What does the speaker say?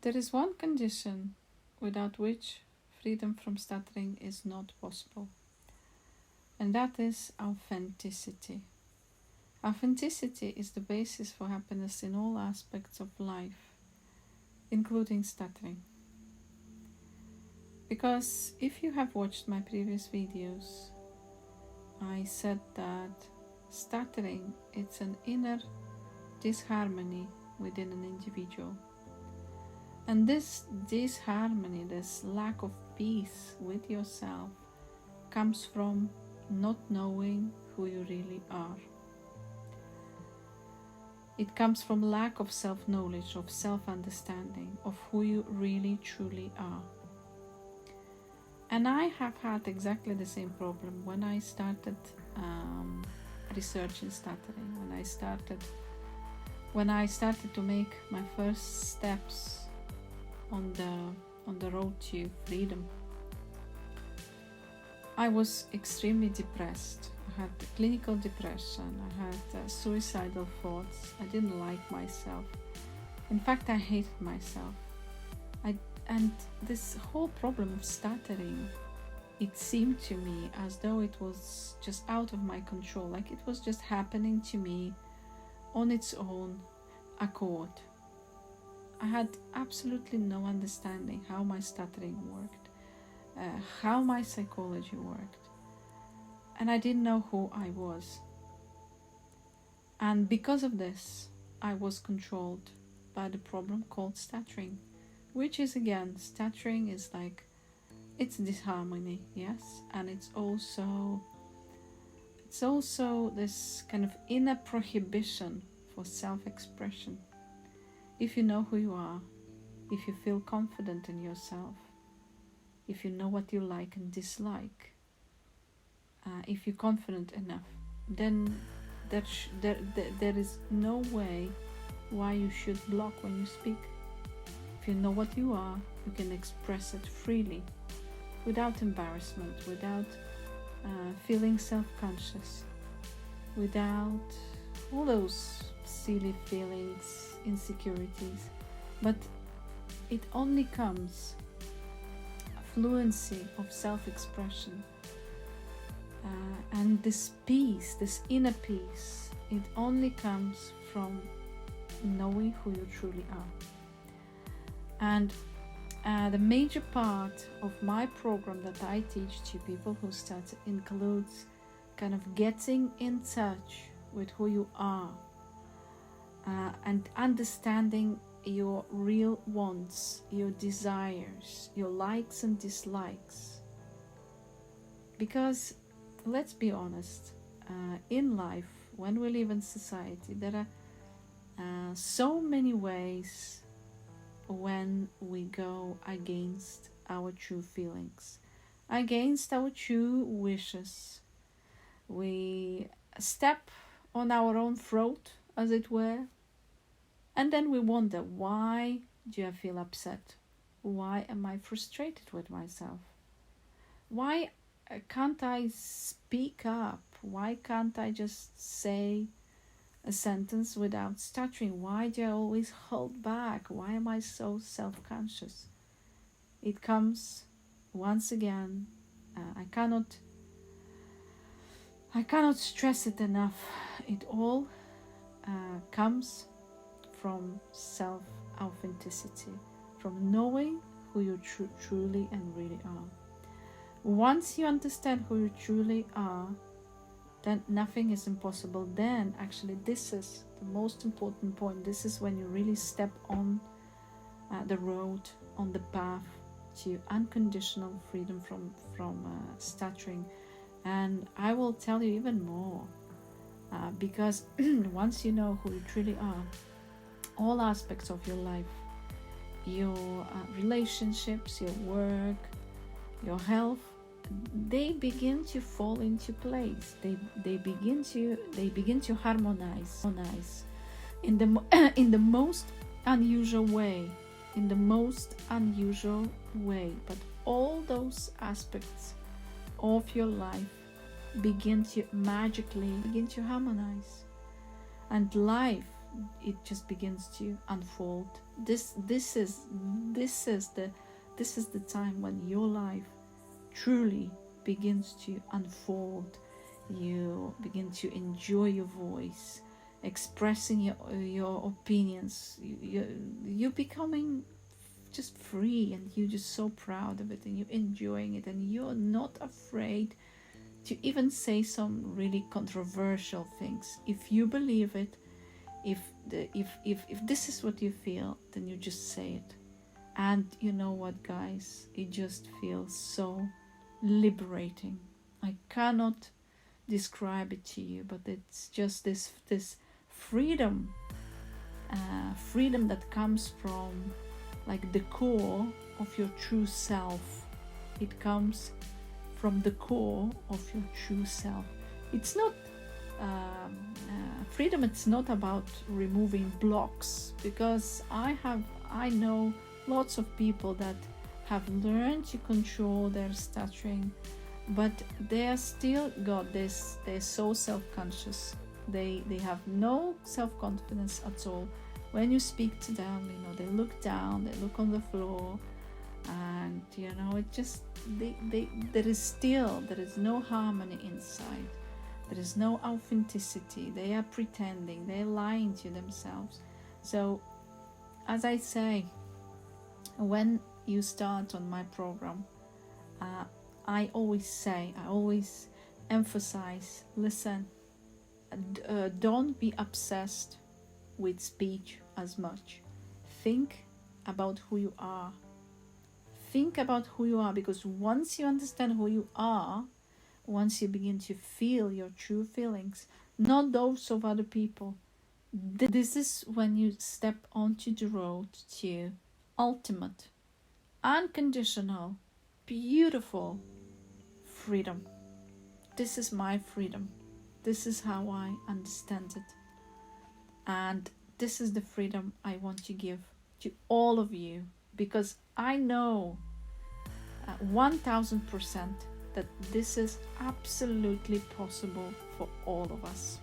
There is one condition without which freedom from stuttering is not possible, and that is authenticity. Authenticity is the basis for happiness in all aspects of life, including stuttering. Because if you have watched my previous videos, I said that stuttering, it's an inner disharmony within an individual. And this disharmony, this lack of peace with yourself, comes from not knowing who you really are. It comes from lack of self-knowledge, of self-understanding, of who you really truly are. And I have had exactly the same problem when I started researching stuttering, when I started to make my first steps on the road to freedom. I was extremely depressed. I had clinical depression. I had suicidal thoughts. I didn't like myself. In fact, I hated myself. And this whole problem of stuttering, it seemed to me as though it was just out of my control, like it was just happening to me on its own accord. I had absolutely no understanding how my stuttering worked, how my psychology worked, and I didn't know who I was. And because of this, I was controlled by the problem called stuttering, which is, again, stuttering is like, it's disharmony, yes, and it's also this kind of inner prohibition for self-expression. If you know who you are, if you feel confident in yourself, if you know what you like and dislike, if you're confident enough, then there is no way why you should block when you speak. If you know what you are, you can express it freely, without embarrassment, without feeling self-conscious, without all those silly feelings, insecurities. But it only comes, fluency of self-expression, and this peace, this inner peace, it only comes from knowing who you truly are. And the major part of my program that I teach to people who stutter includes kind of getting in touch with who you are, and understanding your real wants, your desires, your likes and dislikes. Because let's be honest, in life, when we live in society, there are so many ways when we go against our true feelings, against our true wishes. We step on our own throat, as it were, and then we wonder, why do I feel upset? Why am I frustrated with myself? Why can't I speak up? Why can't I just say a sentence without stuttering? Why do I always hold back? Why am I so self-conscious? It comes, once again, I cannot stress it enough. It all comes from self-authenticity, from knowing who you truly and really are. Once you understand who you truly are, then nothing is impossible. Then actually this is the most important point. This is when you really step on the road, on the path to unconditional freedom from stuttering. And I will tell you even more, because once you know who you truly are, all aspects of your life, your relationships, your work, your health, they begin to fall into place. They begin to harmonize in the most unusual way, But all those aspects of your life begin to magically harmonize, and life it just begins to unfold. This is the time when your life truly begins to unfold. You begin to enjoy your voice, expressing your opinions. You're becoming just free, and you're just so proud of it, and you're enjoying it, and you're not afraid to even say some really controversial things. If you believe it, if this is what you feel, then you just say it. And you know what, guys, it just feels so liberating. I cannot describe it to you, but it's just this freedom, freedom that comes from like the core of your true self. It comes from the core of your true self. It's not freedom. It's not about removing blocks, because I know lots of people that have learned to control their stuttering, but they are still got this. They're so self-conscious. They have no self-confidence at all. When you speak to them, they look down, they look on the floor, and it just there is no harmony inside. There is no authenticity. They are pretending, they're lying to themselves. So as I say, when you start on my program, I always emphasize, listen, don't be obsessed with speech as much. Think about who you are. Think about who you are, because once you understand who you are, once you begin to feel your true feelings, not those of other people, this is when you step onto the road to ultimate, unconditional, beautiful freedom. This is my freedom. This is how I understand it. And this is the freedom I want to give to all of you, because I know 1000% that this is absolutely possible for all of us.